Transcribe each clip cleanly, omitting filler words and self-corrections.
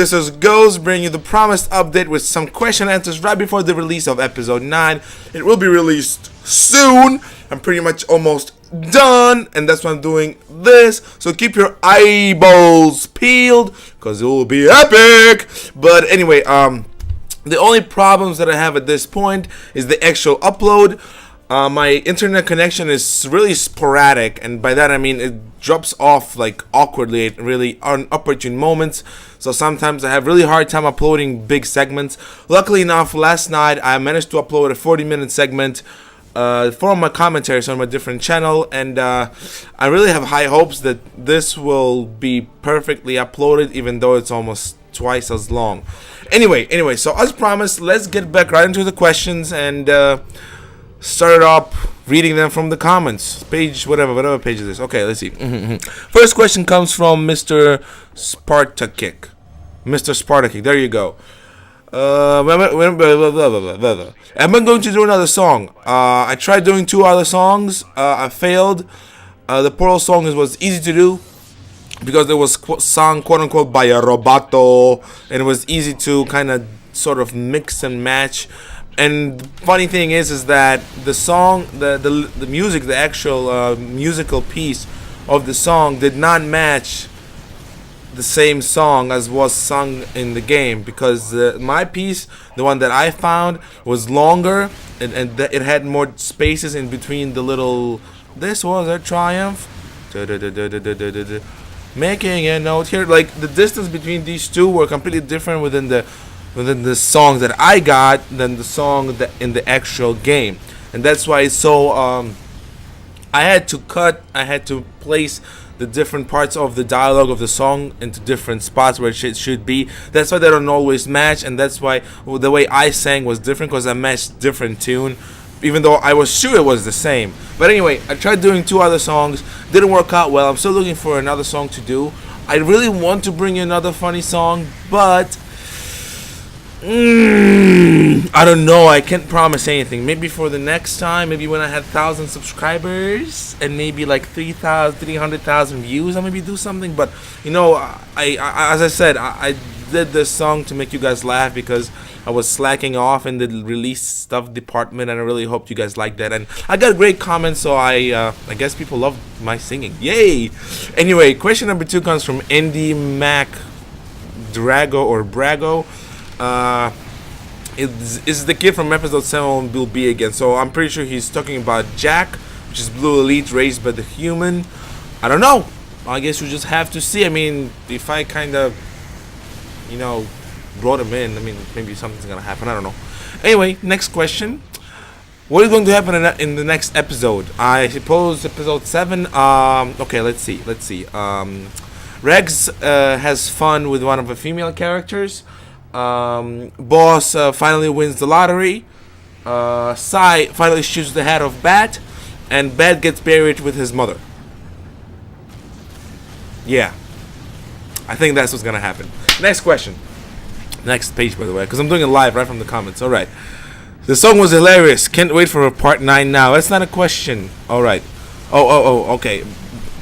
This is Ghost bringing you the promised update with some question answers right before the release of episode 9. It will be released soon. I'm pretty much almost done, and that's why I'm doing this. So keep your eyeballs peeled, because it will be epic. But anyway, the only problems that I have at this point is the actual upload. My internet connection is really sporadic, and by that I mean it drops off like awkwardly at really unopportune moments. So sometimes I have really hard time uploading big segments. Luckily enough, last night I managed to upload a 40-minute segment for my commentaries on my different channel, and I really have high hopes that this will be perfectly uploaded, even though it's almost twice as long. Anyway, so as promised, let's get back right into the questions and start up reading them from the comments page, whatever page it is. Okay, let's see. First question comes from Mr. Spartakic. There you go. Am I going to do another song? I tried doing 2 other songs. I failed. The Portal song was easy to do because it was sung quote unquote by a roboto, and it was easy to kind of sort of mix and match. And the funny thing is that the song, the music, the actual musical piece of the song did not match the same song as was sung in the game, because my piece, the one that I found, was longer, and it had more spaces in between the little. This was a triumph. Making a note here, like the distance between these two were completely different within the song that I got than the song that in the actual game, and that's why it's so. I had to place the different parts of the dialogue of the song into different spots where it should be. That's why they don't always match, and that's why the way I sang was different, because I matched different tune, even though I was sure it was the same. But anyway, I tried doing 2 other songs, didn't work out well. I'm still looking for another song to do. I really want to bring you another funny song, but I don't know. I can't promise anything. Maybe for the next time, maybe when I had 1,000 subscribers and maybe like 300,000 views, I'll maybe do something. But you know, I as I said, I did this song to make you guys laugh because I was slacking off in the release stuff department, and I really hoped you guys liked that. And I got great comments, so I guess people love my singing. Yay! Anyway, question number 2 comes from Andy Mac Drago or Brago. Is the kid from episode 7 will be again? So I'm pretty sure he's talking about Jack, which is Blue Elite raised by the human. I don't know. I guess you just have to see. I mean, if I kind of, brought him in, I mean, maybe something's gonna happen. I don't know. Anyway, next question. What is going to happen in the next episode? I suppose episode 7. Okay, let's see. Rex has fun with one of the female characters. Boss finally wins the lottery. Sai finally shoots the head of Bat, and Bat gets buried with his mother. Yeah, I think that's what's gonna happen. Next question. Next page, by the way, because I'm doing it live right from the comments. Alright. The song was hilarious. Can't wait for part 9 now. That's not a question. Alright. Okay.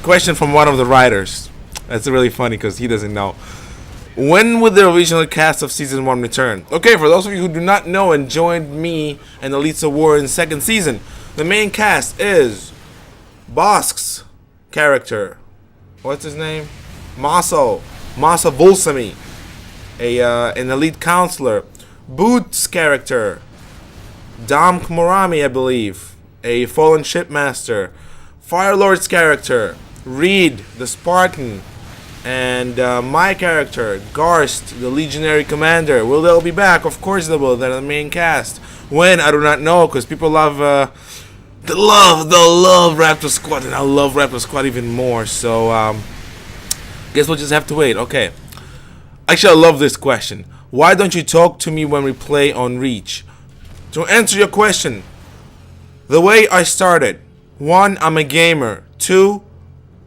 Question from one of the writers. That's really funny because he doesn't know. When would the original cast of season 1 return? Okay, for those of you who do not know and joined me and Elitsa War in 2nd season, the main cast is Bosk's character. What's his name? Masa Volsamy, an elite counselor. Boot's character, Dom Khmorami, I believe, a fallen shipmaster. Firelord's character, Reed, the Spartan. And my character, Garst, the Legionary Commander. Will they be back? Of course they will. They're the main cast. When? I do not know, because people love they love Raptor Squad, and I love Raptor Squad even more. So guess we'll just have to wait. Okay. Actually, I love this question. Why don't you talk to me when we play on Reach? To answer your question, the way I started: 1, I'm a gamer. 2,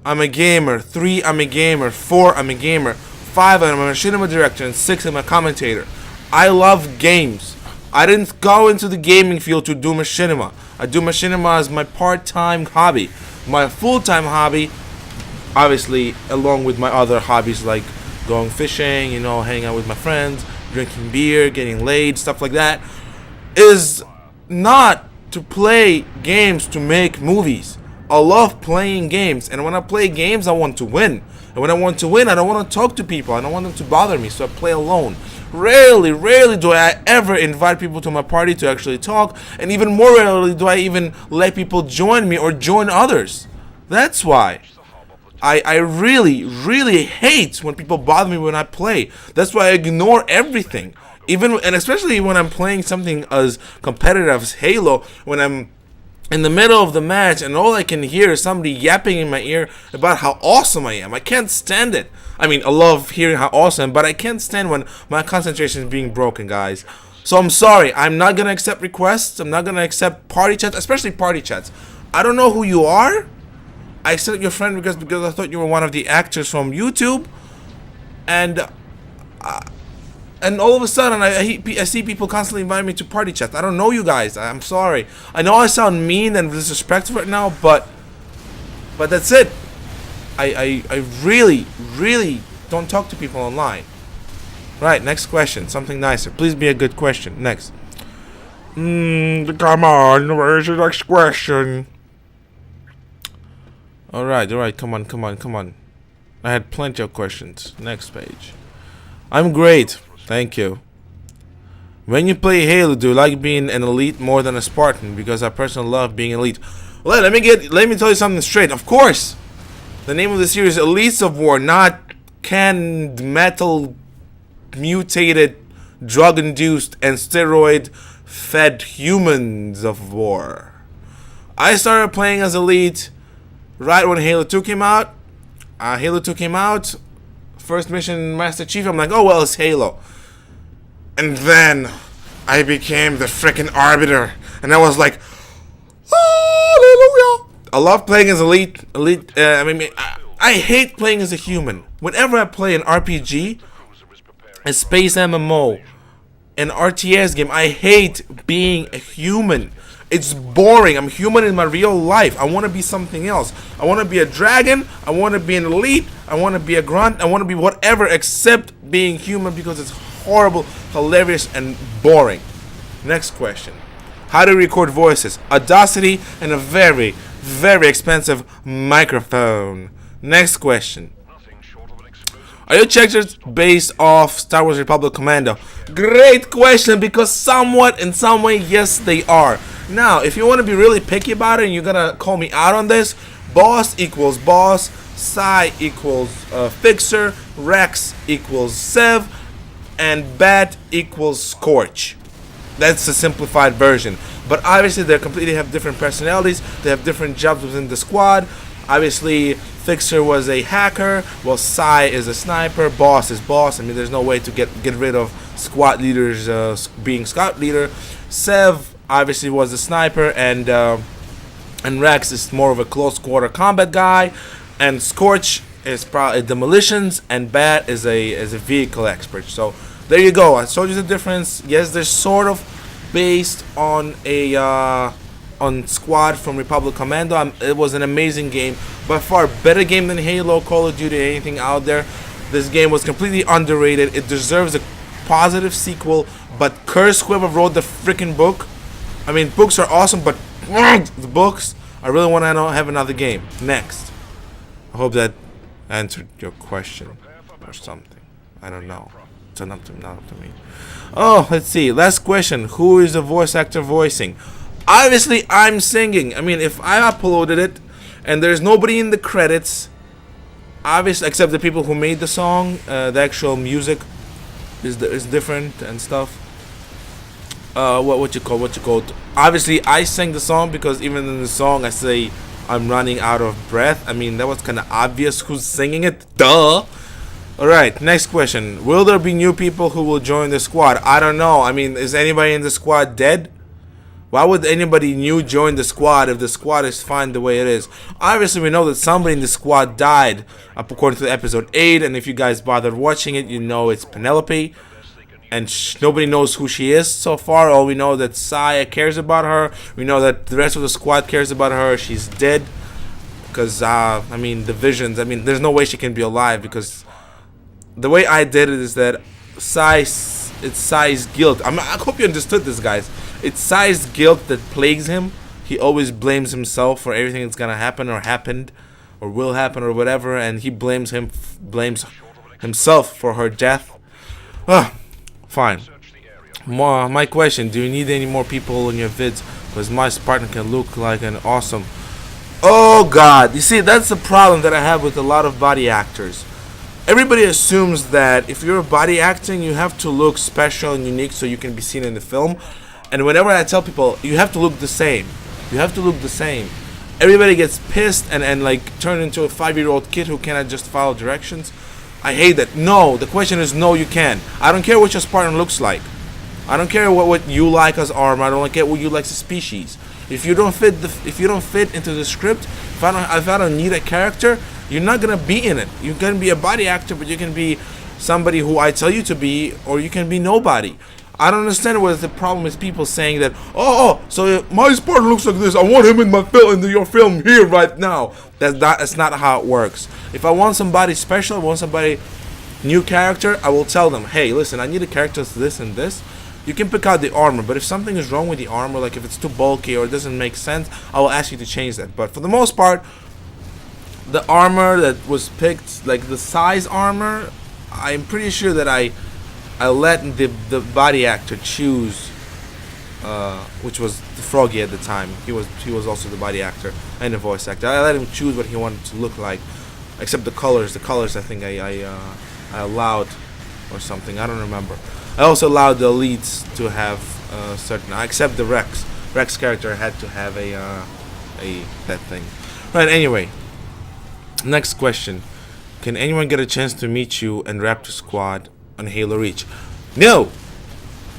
I'm a gamer. 3, I'm a gamer. 4, I'm a gamer. 5, I'm a machinima director. And 6, I'm a commentator. I love games. I didn't go into the gaming field to do machinima. I do machinima as my part-time hobby. My full-time hobby, obviously, along with my other hobbies like going fishing, you know, hanging out with my friends, drinking beer, getting laid, stuff like that, is not to play games to make movies. I love playing games, and when I play games, I want to win. And when I want to win, I don't want to talk to people. I don't want them to bother me, so I play alone. Rarely do I ever invite people to my party to actually talk, and even more rarely do I even let people join me or join others. That's why I really hate when people bother me when I play. That's why I ignore everything. Even, and especially when I'm playing something as competitive as Halo, when I'm in the middle of the match and all I can hear is somebody yapping in my ear about how awesome I am. I can't stand it. I mean, I love hearing how awesome, but I can't stand when my concentration is being broken, guys. So I'm sorry. I'm not going to accept requests. I'm not going to accept party chats, especially party chats. I don't know who you are. I accepted your friend because I thought you were one of the actors from YouTube. And all of a sudden, I see people constantly inviting me to party chats. I don't know you guys. I'm sorry. I know I sound mean and disrespectful right now, but that's it. I really don't talk to people online. Right, next question. Something nicer. Please be a good question. Next. Come on. Where's the next question? Alright. Come on. I had plenty of questions. Next page. I'm great. Thank you. When you play Halo, do you like being an elite more than a Spartan? Because I personally love being elite. Well, let me tell you something straight. Of course, the name of the series is Elites of War, not canned metal, mutated, drug-induced, and steroid-fed humans of war. I started playing as elite right when Halo 2 came out. Halo 2 came out. First mission, Master Chief. I'm like, oh well, it's Halo. And then I became the freaking Arbiter, and I was like, hallelujah. I love playing as elite. I hate playing as a human. Whenever I play an RPG, a space MMO, an RTS game, I hate being a human. It's boring. I'm human in my real life. I want to be something else. I want to be a dragon. I want to be an elite. I want to be a grunt. I want to be whatever except being human because it's horrible, hilarious, and boring. Next question. How do you record voices? Audacity and a very expensive microphone. Next question. Are your characters based off Star Wars Republic Commando? Great question, because somewhat, in some way, yes, they are. Now, if you want to be really picky about it and you're going to call me out on this, boss equals boss, Psy equals Fixer, Rex equals Sev, and Bat equals Scorch. That's the simplified version. But obviously, they completely have different personalities. They have different jobs within the squad. Obviously, Fixer was a hacker, while Psy is a sniper. Boss is boss. I mean, there's no way to get rid of squad leaders being squad leader. Sev obviously was a sniper, and Rex is more of a close quarter combat guy, and Scorch is probably demolitions, and Bat is a vehicle expert. So there you go. I showed you the difference. Yes, they're sort of based on a on Squad from Republic Commando. It was an amazing game, by far better game than Halo, Call of Duty, anything out there. This game was completely underrated. It deserves a positive sequel, but curse whoever wrote the freaking book. I mean, books are awesome, but the books, I really want to have another game. Next. I hope that answered your question or something. I don't know. It's not up to me. Oh, let's see. Last question. Who is the voice actor voicing? Obviously, I'm singing. I mean, if I uploaded it and there's nobody in the credits, obviously, except the people who made the song, the actual music is different and stuff. What you call? Obviously, I sang the song because even in the song I say I'm running out of breath. I mean, that was kind of obvious who's singing it. Duh. Alright, next question. Will there be new people who will join the squad? I don't know. I mean, is anybody in the squad dead? Why would anybody new join the squad if the squad is fine the way it is? Obviously, we know that somebody in the squad died, according to episode 8. And if you guys bothered watching it, you know it's Penelope. And nobody knows who she is so far. All we know that Saya cares about her. We know that the rest of the squad cares about her. She's dead. Because, I mean, the visions. I mean, there's no way she can be alive because the way I did it is that it's size guilt. I hope you understood this, guys. It's size guilt that plagues him. He always blames himself for everything that's gonna happen or happened or will happen or whatever, and he blames himself for her death. Fine. My question: do you need any more people in your vids? Because my Spartan can look like an awesome. Oh God! You see, that's the problem that I have with a lot of body actors. Everybody assumes that if you're body acting, you have to look special and unique so you can be seen in the film. And whenever I tell people, you have to look the same. You have to look the same. Everybody gets pissed and like turn into a 5-year-old kid who cannot just follow directions. I hate that. No, the question is no, you can. I don't care what your Spartan looks like. I don't care what you like as armor. I don't care what you like as species. If you don't fit into the script, if I don't need a character, you're not gonna be in it. You can be a body actor, but you can be somebody who I tell you to be, or you can be nobody. I don't understand what the problem is. People saying that, so my Spartan looks like this. I want him in my film, in your film here right now. That's not how it works. If I want somebody special, I want somebody new character, I will tell them, hey, listen, I need a character that's this and this. You can pick out the armor, but if something is wrong with the armor, like if it's too bulky or it doesn't make sense, I will ask you to change that. But for the most part, the armor that was picked, like the size armor, I'm pretty sure that I let the body actor choose, which was the Froggy at the time. He was also the body actor and the voice actor. I let him choose what he wanted to look like, except the colors. The colors I think I allowed or something. I don't remember. I also allowed the elites to have certain, except the Rex. Rex character had to have a that thing. Right. Anyway, next question: can anyone get a chance to meet you and Raptor Squad on Halo Reach? No,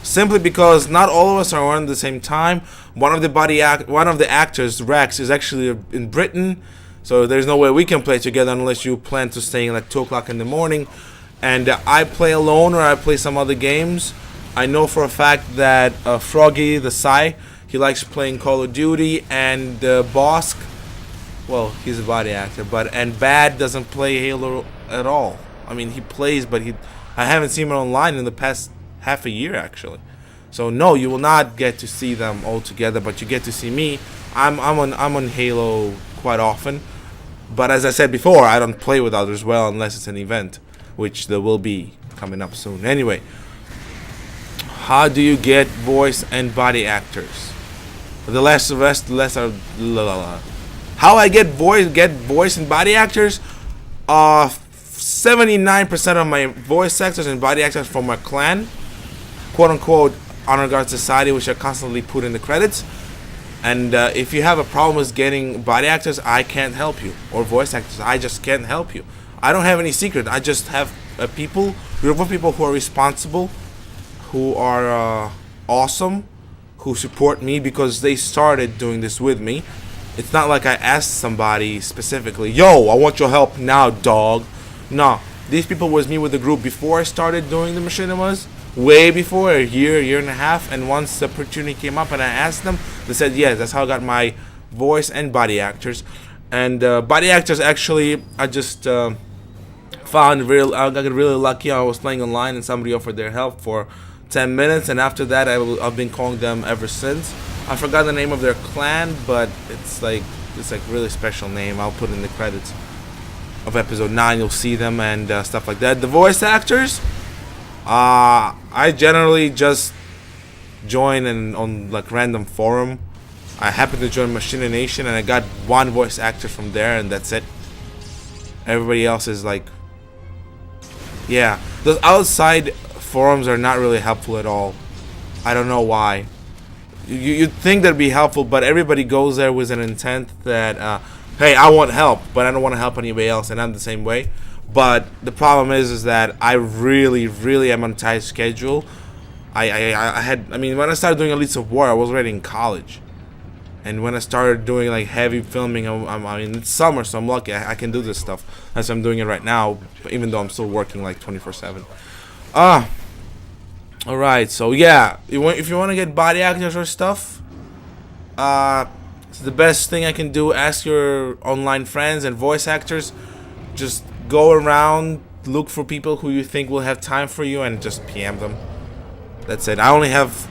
simply because not all of us are on at the same time. One of the actors, Rex, is actually in Britain, so there's no way we can play together unless you plan to stay like 2 o'clock in the morning. And I play alone or I play some other games. I know for a fact that Froggy, the Psy, he likes playing Call of Duty, and Bosk, well, he's a body actor, and Bad doesn't play Halo at all. I mean, he plays, but I haven't seen him online in the past half a year actually. So no, you will not get to see them all together, but you get to see me. I'm on Halo quite often, but as I said before, I don't play with others well unless it's an event, which there will be coming up soon. Anyway, how do you get voice and body actors? The less are how I get voice and body actors. 79% of my voice actors and body actors from my clan, quote unquote honor guard society, which I constantly put in the credits. And if you have a problem with getting body actors, I can't help you, or voice actors, I just can't help you. I don't have any secret. I just have group of people who are responsible, who are awesome, who support me because they started doing this with me. It's not like I asked somebody specifically, yo, I want your help now, dog. No, these people was me with the group before I started doing the machinimas, way before, a year and a half. And once the opportunity came up and I asked them, they said yes. That's how I got my voice and body actors. And body actors, actually, I just I got really lucky. I was playing online and somebody offered their help for 10 minutes, and after that I've been calling them ever since. I forgot the name of their clan, but it's like really special name. I'll put in the credits of episode 9. You'll see them and stuff like that. The voice actors, I generally just join on like random forum. I happened to join Machina Nation and I got one voice actor from there, and that's it. Everybody else is like, yeah, those outside forums are not really helpful at all. I don't know why. You'd think that'd be helpful, but everybody goes there with an intent that, hey, I want help, but I don't want to help anybody else, and I'm the same way. But the problem is that I really am on a tight schedule. I mean, when I started doing Elites of War, I was already in college. And when I started doing like heavy filming, I mean, it's summer, so I'm lucky I can do this stuff. That's why I'm doing it right now, even though I'm still working like 24/7. Alright, so yeah, if you want to get body actors or stuff, it's the best thing I can do. Ask your online friends and voice actors. Just go around look for people who you think will have time for you and just PM them. That's it. I only have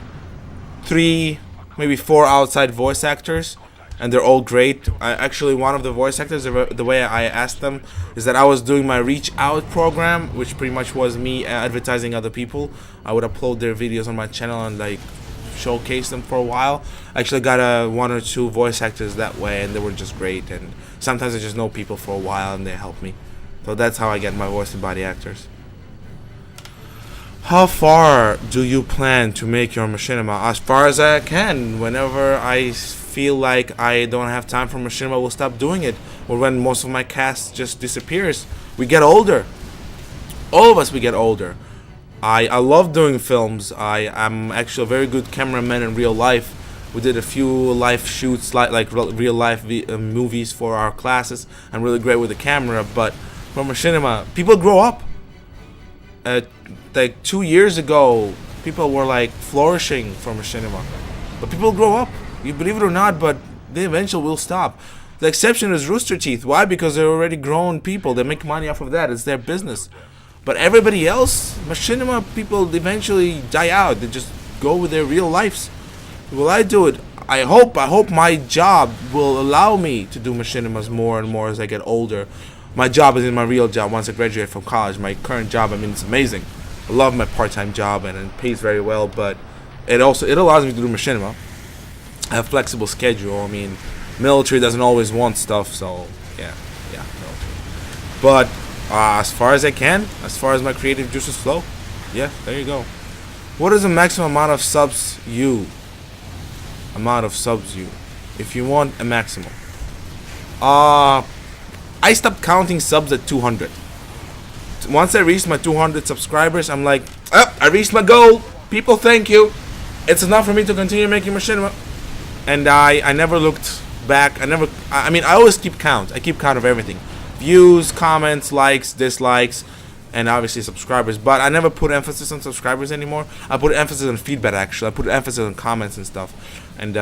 3, maybe 4 outside voice actors, and they're all great. Actually, one of the voice actors, the way I asked them is that I was doing my reach out program, which pretty much was me advertising other people. I would upload their videos on my channel and like showcase them for a while. I actually got 1 or 2 voice actors that way, and they were just great. And sometimes I just know people for a while and they help me. So that's how I get my voice and body actors. How far do you plan to make your machinima? As far as I can. Whenever I feel like I don't have time for machinima, we'll stop doing it. Or when most of my cast just disappears. We get older. All of us, we get older. I love doing films. I'm actually a very good cameraman in real life. We did a few live shoots, like real life movies for our classes. I'm really great with the camera, but for machinima, people grow up. Like 2 years ago, people were like flourishing for machinima, but people grow up. You believe it or not, but they eventually will stop. The exception is Rooster Teeth. Why? Because they're already grown people. They make money off of that. It's their business. But everybody else, machinima people eventually die out. They just go with their real lives. Will I do it? I hope my job will allow me to do machinimas more and more as I get older. My job is in my real job once I graduate from college. My current job, I mean, it's amazing. I love my part-time job and it pays very well, but it allows me to do machinima. I have flexible schedule. I mean, military doesn't always want stuff, so yeah, military. But as far as I can, as far as my creative juices flow, yeah, there you go. What is the maximum amount of subs you? If you want a maximum. I stopped counting subs at 200. Once I reached my 200 subscribers, I'm like, oh, I reached my goal. People, thank you. It's enough for me to continue making machinima. And I never looked back. I mean, I always keep count. I keep count of everything. Views, comments, likes, dislikes, and obviously subscribers. But I never put emphasis on subscribers anymore. I put emphasis on feedback, actually. I put emphasis on comments and stuff. And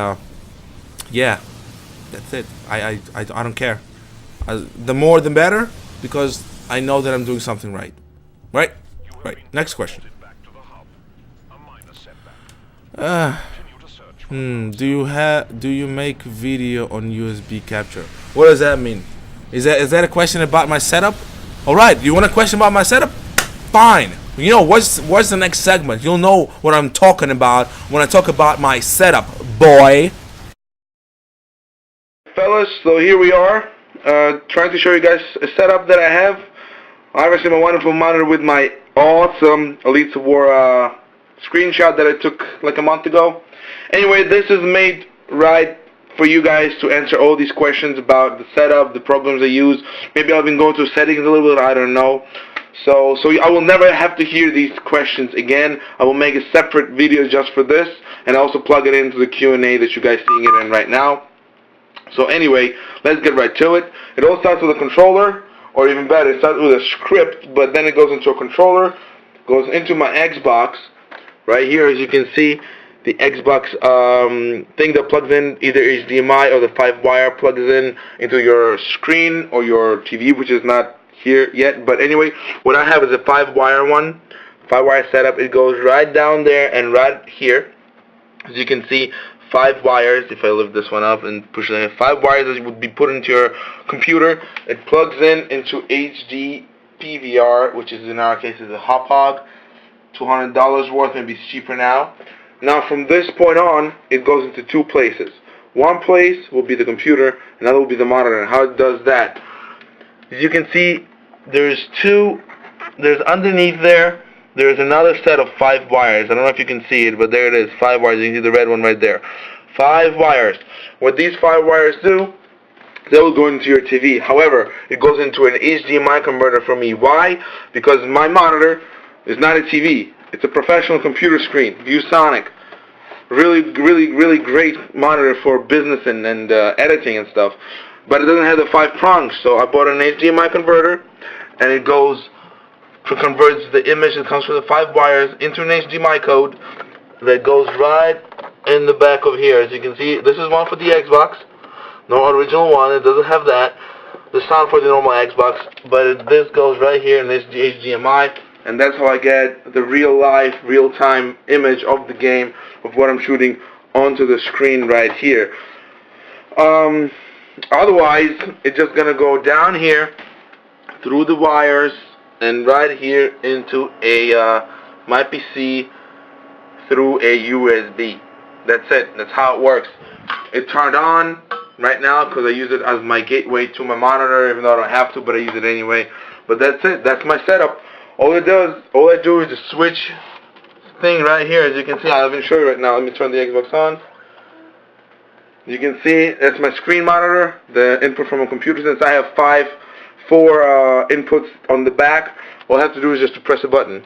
yeah, that's it. I don't care. The more the better, because I know that I'm doing something right. Right? Next question. Do you make video on USB capture? What does that mean? Is that a question about my setup? All right, you want a question about my setup? Fine. You know what's the next segment? You'll know what I'm talking about when I talk about my setup, boy. Fellas, so here we are, trying to show you guys a setup that I have. Obviously, my wonderful monitor with my awesome Elite War screenshot that I took like a month ago. Anyway, this is made right for you guys to answer all these questions about the setup, the programs I use. Maybe I've been going through settings a little bit, I don't know. So I will never have to hear these questions again. I will make a separate video just for this, and also plug it into the Q&A that you guys seeing it in right now. So anyway, let's get right to it. It all starts with a controller, or even better, it starts with a script, but then it goes into a controller, goes into my Xbox. Right here, as you can see, the Xbox thing that plugs in either HDMI or the 5-wire plugs in into your screen or your TV, which is not here yet. But anyway, what I have is a 5-wire one, 5-wire setup. It goes right down there and right here. As you can see, 5 wires. If I lift this one up and push it in, 5 wires that would be put into your computer. It plugs into HD PVR, which is in our case is a Hop Hog, $200 worth. Maybe it's cheaper now. Now from this point on, it goes into 2 places. One place will be the computer, another will be the monitor. And how it does that? As you can see, there's underneath there's another set of 5 wires. I don't know if you can see it, but there it is, 5 wires. You can see the red one right there. 5 wires. What these 5 wires do, they will go into your TV. However, it goes into an HDMI converter for me. Why? Because my monitor is not a TV. It's a professional computer screen, ViewSonic. Really great monitor for business and editing and stuff. But it doesn't have the 5 prongs, so I bought an HDMI converter, and it converts the image that comes from the 5 wires into an HDMI code that goes right in the back of here. As you can see, this is one for the Xbox. No original one, it doesn't have that. the sound for the normal Xbox, but this goes right here in this HDMI, and that's how I get the real life, real time image of the game, of what I'm shooting onto the screen right here. Otherwise, it's just gonna go down here through the wires and right here into a my PC through a USB. That's it. That's how it works. It turned on right now because I use it as my gateway to my monitor, even though I don't have to, but I use it anyway. But that's it. That's my setup. All I do is just switch thing right here. As you can see, I'll even show you right now. Let me turn the Xbox on. You can see that's my screen monitor, the input from a computer. Since I have four inputs on the back, all I have to do is just to press a button.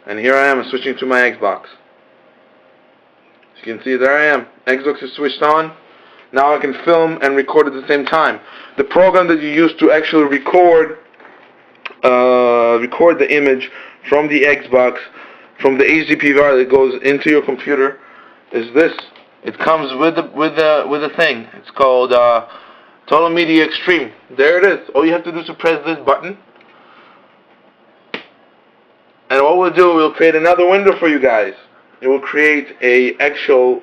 And here I am switching to my Xbox. As you can see, there I am. Xbox is switched on. Now I can film and record at the same time. The program that you use to actually record the image from the Xbox, from the HDPVR that goes into your computer, is this. It comes with the thing. It's called Total Media Extreme. There it is. All you have to do is to press this button, and what we'll do, we'll create another window for you guys. It will create a actual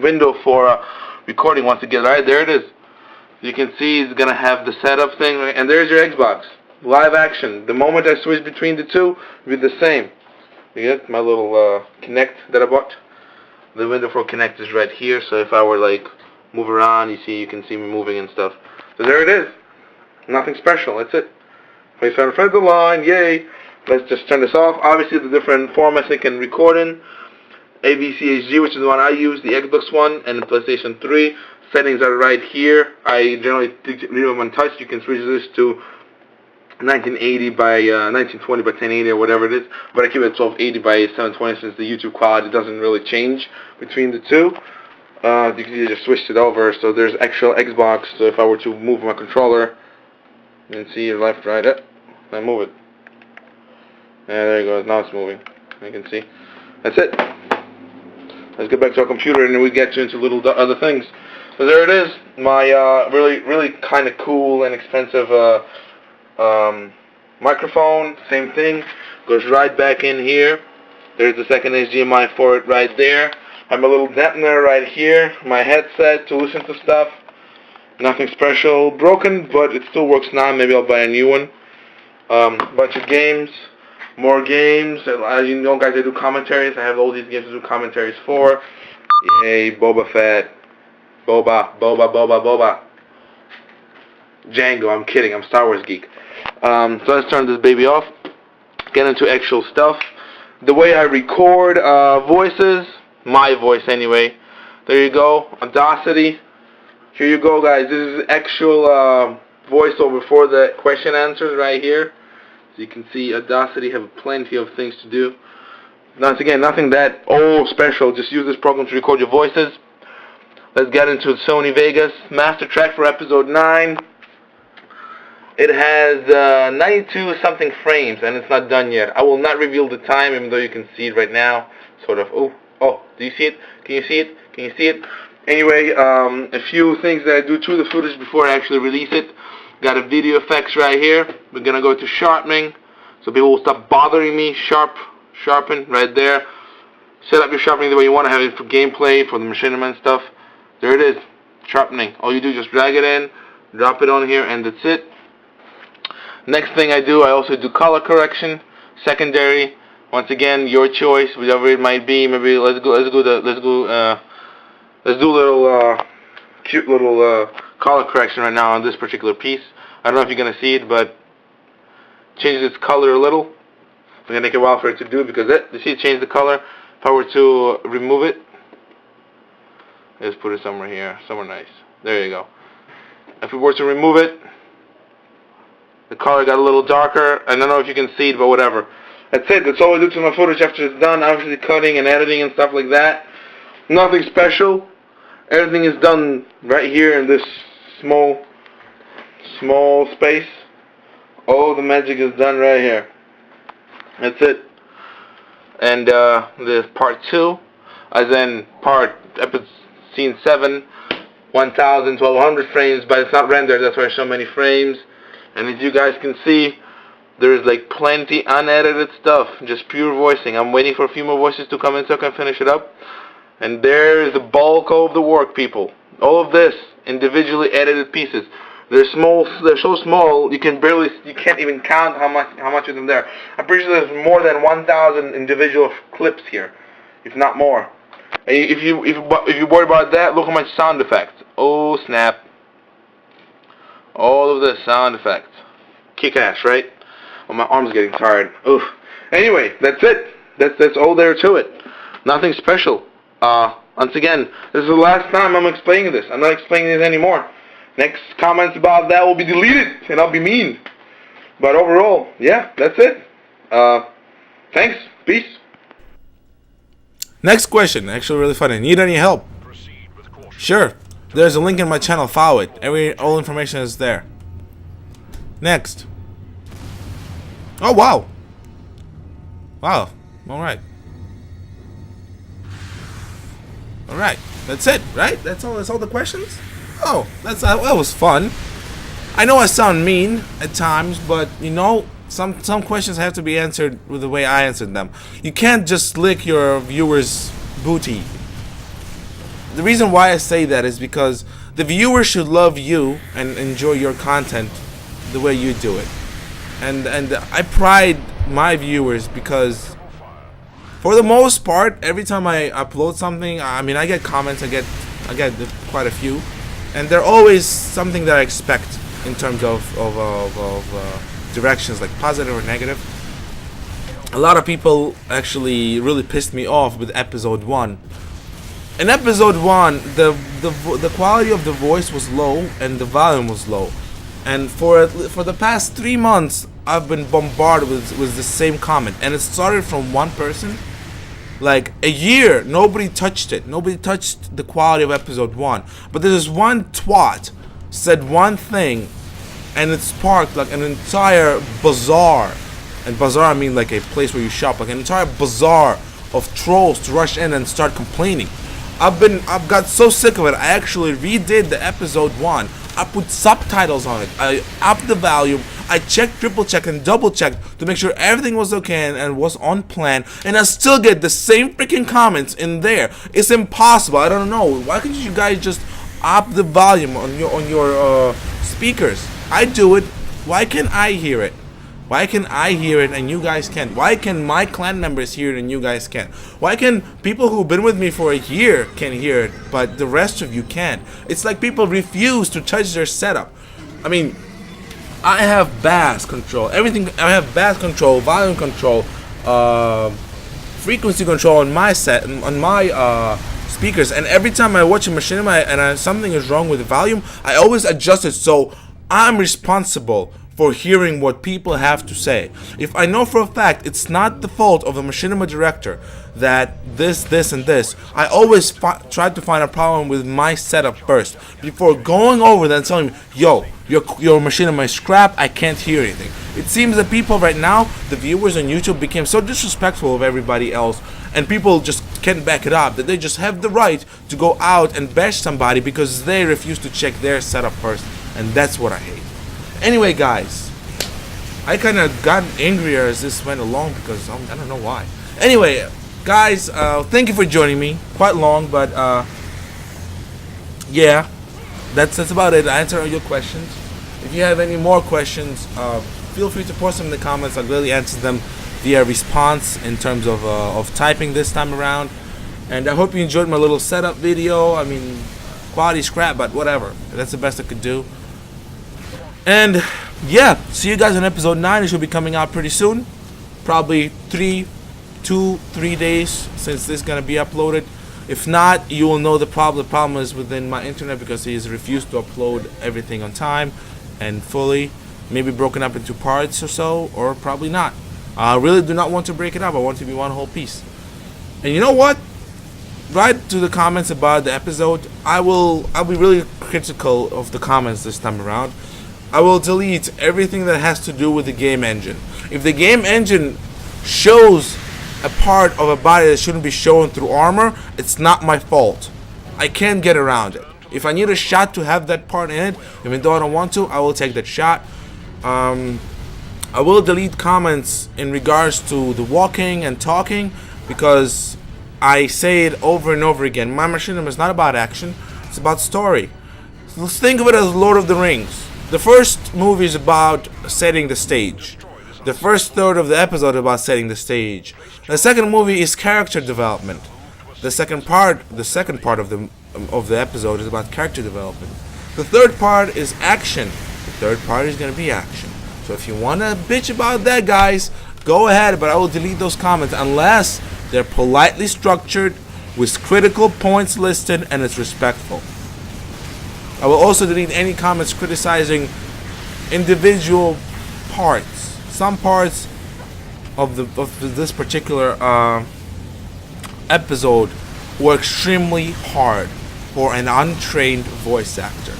window for recording once again. Right there it is. You can see it's gonna have the setup thing, and there's your Xbox live action. The moment I switch between the two, it'll be the same. You get my little Kinect that I bought. The window for Kinect is right here, so if I were like move around, you can see me moving and stuff. So there it is. Nothing special. That's it. Place on front of the line. Yay. Let's just turn this off. Obviously, the different formats it can record in. AVCHD, which is the one I use, the Xbox One, and the PlayStation 3. Settings are right here. I generally leave them untouched. You can switch this to 1980 by 1920 by 1080 or whatever it is, but I keep it 1280 by 720 since the YouTube quality doesn't really change between the two. You can just switch it over, so there's actual Xbox. So if I were to move my controller, you can see left, right, up, I move it. Yeah, there it goes. Now it's moving. You can see. That's it. Let's get back to our computer, and then we get into little other things. So there it is. My really kind of cool and expensive microphone. Same thing. Goes right back in here. There's the second HDMI for it right there. I have my little dampener right here. My headset to listen to stuff. Nothing special. Broken, but it still works now. Maybe I'll buy a new one. Bunch of games. More games. As you know, guys, I do commentaries. I have all these games to do commentaries for. Yay, Boba Fett. Boba. Django, I'm kidding. I'm a Star Wars geek. So let's turn this baby off. Get into actual stuff. The way I record voices, my voice anyway. There you go. Audacity. Here you go, guys. This is actual voiceover for the question answers right here. As you can see, Audacity have plenty of things to do. Once again, nothing that special. Just use this program to record your voices. Let's get into Sony Vegas master track for episode 9. It has 92 something frames, and it's not done yet. I will not reveal the time, even though you can see it right now. Sort of. Oh, do you see it? Can you see it? Can you see it? Anyway, a few things that I do to the footage before I actually release it. Got a video effects right here. We're gonna go to sharpening, so people will stop bothering me. Sharpen right there. Set up your sharpening the way you want to have it for gameplay, for the machinima stuff. There it is, sharpening. All you do is just drag it in, drop it on here, and that's it. Next thing I do, I also do color correction, secondary. Once again, your choice, whatever it might be. Maybe let's do a little cute little color correction right now on this particular piece. I don't know if you're gonna see it, but changes its color a little. It's gonna take a while for it to do because you see it changed the color. If I were to remove it, let's put it somewhere here, somewhere nice. There you go. If we were to remove it, the color got a little darker. I don't know if you can see it, but whatever. That's it. That's all I do to my footage after it's done. Obviously cutting and editing and stuff like that. Nothing special. Everything is done right here in this small space. All the magic is done right here. That's it. And there's part 2, as in episode scene 7. 1,000, 1,200 frames, but it's not rendered. That's why there's so many frames. And as you guys can see, there's like plenty unedited stuff, just pure voicing. I'm waiting for a few more voices to come in so I can finish it up. And there's the bulk of the work, people. All of this individually edited pieces. They're small. They're so small you can't even count how much of them there. I'm pretty sure there's more than 1,000 individual clips here, if not more. And if you worry about that, look at my sound effects. Oh snap! All of the sound effects, kick ass, right? Oh, my arm's getting tired. Oof. Anyway, that's it. That's all there to it. Nothing special. Once again, this is the last time I'm explaining this. I'm not explaining this anymore. Next comments about that will be deleted, and I'll be mean. But overall, yeah, that's it. Thanks. Peace. Next question. Actually, really funny. Need any help? Sure. There's a link in my channel. Follow it. All information is there. Next. Oh wow. Wow. All right. All right. That's it, right? That's all the questions? Oh, that was fun. I know I sound mean at times, but you know, some questions have to be answered with the way I answered them. You can't just lick your viewers' booty. The reason why I say that is because the viewers should love you and enjoy your content the way you do it. And I pride my viewers because for the most part, every time I upload something, I mean, I get comments, I get quite a few, and they're always something that I expect in terms of directions, like positive or negative. A lot of people actually really pissed me off with episode 1. In episode 1, the quality of the voice was low and the volume was low, and for the past 3 months I've been bombarded with the same comment, and it started from one person. Like a year, nobody touched it. Nobody touched the quality of episode 1. But there's one twat said one thing, and it sparked like an entire bazaar. And bazaar, I mean like a place where you shop, like an entire bazaar of trolls to rush in and start complaining. I've got so sick of it. I actually redid the episode 1. I put subtitles on it. I upped the volume. I checked, triple checked, and double checked to make sure everything was okay and was on plan. And I still get the same freaking comments in there. It's impossible. I don't know. Why can't you guys just up the volume on your speakers? I do it. Why can't I hear it? Why can I hear it and you guys can't? Why can my clan members hear it and you guys can't? Why can people who've been with me for a year can hear it, but the rest of you can't? It's like people refuse to touch their setup. I mean, I have bass control, everything. I have bass control, volume control, frequency control on my set, on my speakers. And every time I watch a machinima and something is wrong with the volume, I always adjust it so I'm responsible for hearing what people have to say. If I know for a fact it's not the fault of the machinima director that this, and this, I always try to find a problem with my setup first before going over that and telling me, yo, your machinima is crap, I can't hear anything. It seems that people right now, the viewers on YouTube, became so disrespectful of everybody else, and people just can't back it up, that they just have the right to go out and bash somebody because they refuse to check their setup first, and that's what I hate. Anyway, guys, I kind of got angrier as this went along because I don't know why. Anyway, guys, thank you for joining me. Quite long, but yeah, that's about it. I answered all your questions. If you have any more questions, feel free to post them in the comments. I'll gladly answer them via response in terms of typing this time around. And I hope you enjoyed my little setup video. I mean, quality's crap, but whatever. That's the best I could do. And yeah, see you guys on episode 9. It should be coming out pretty soon. Probably 3 days since this is gonna be uploaded. If not, you will know the problem. The problem is within my internet because he's refused to upload everything on time and fully. Maybe broken up into parts or so, or probably not. I really do not want to break it up. I want it to be one whole piece. And you know what? Write to the comments about the episode. I'll be really critical of the comments this time around. I will delete everything that has to do with the game engine. If the game engine shows a part of a body that shouldn't be shown through armor, it's not my fault. I can't get around it. If I need a shot to have that part in it, even though I don't want to, I will take that shot. I will delete comments in regards to the walking and talking, because I say it over and over again. My machinima is not about action, it's about story. Let's think of it as Lord of the Rings. The first movie is about setting the stage. The first third of the episode is about setting the stage. The second movie is character development. The second part of the episode is about character development. The third part is action. The third part is gonna be action. So if you wanna bitch about that, guys, go ahead. But I will delete those comments unless they're politely structured, with critical points listed, and it's respectful. I will also delete any comments criticizing individual parts. Some parts of this particular episode were extremely hard for an untrained voice actor,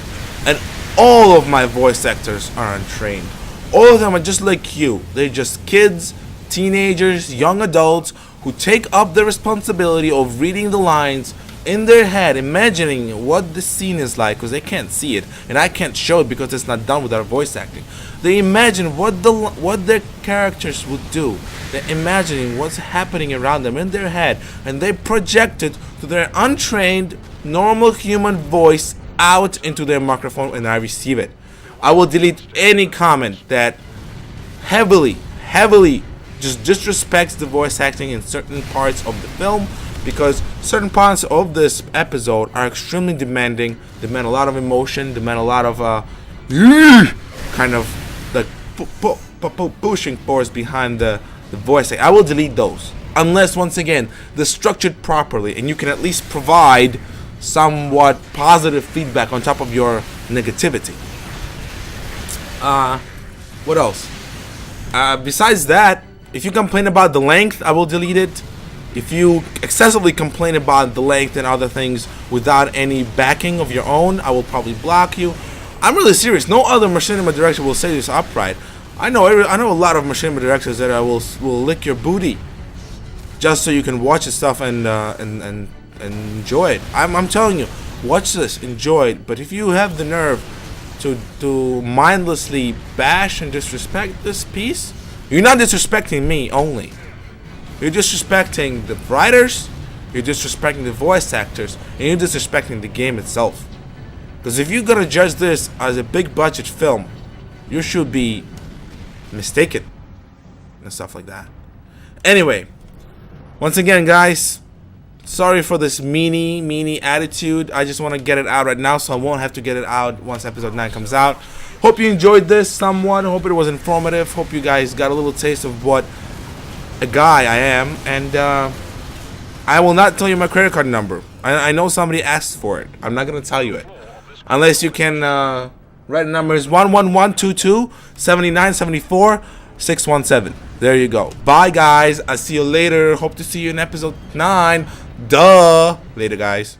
and all of my voice actors are untrained. All of them are just like you. They're just kids, teenagers, young adults who take up the responsibility of reading the lines in their head, imagining what the scene is like, because they can't see it and I can't show it because it's not done with our voice acting. They imagine what their characters would do. They're imagining what's happening around them in their head, and they project it to their untrained, normal human voice out into their microphone, and I receive it. I will delete any comment that heavily just disrespects the voice acting in certain parts of the film, because certain parts of this episode are extremely demanding, demand a lot of emotion, demand a lot of kind of like pushing force behind the voice acting. I will delete those unless, once again, they're structured properly and you can at least provide somewhat positive feedback on top of your negativity. What else? Besides that, if you complain about the length, I will delete it. If you excessively complain about the length and other things without any backing of your own, I will probably block you. I'm really serious. No other machinima director will say this upright. I know a lot of machinima directors that will lick your booty just so you can watch the stuff and enjoy it. I'm telling you, watch this, enjoy it. But if you have the nerve to mindlessly bash and disrespect this piece, you're not disrespecting me only. You're disrespecting the writers, you're disrespecting the voice actors, and you're disrespecting the game itself. Because if you're gonna judge this as a big budget film, you should be mistaken and stuff like that. Anyway, once again, guys, sorry for this meanie attitude. I just want to get it out right now, so I won't have to get it out once episode 9 comes out. Hope you enjoyed this somewhat. Hope it was informative. Hope you guys got a little taste of what a guy I am. And I will not tell you my credit card number. I know somebody asked for it. I'm not going to tell you it. Unless you can write the numbers 111227974 There you go. Bye, guys. I'll see you later. Hope to see you in episode 9. Duh. Later, guys.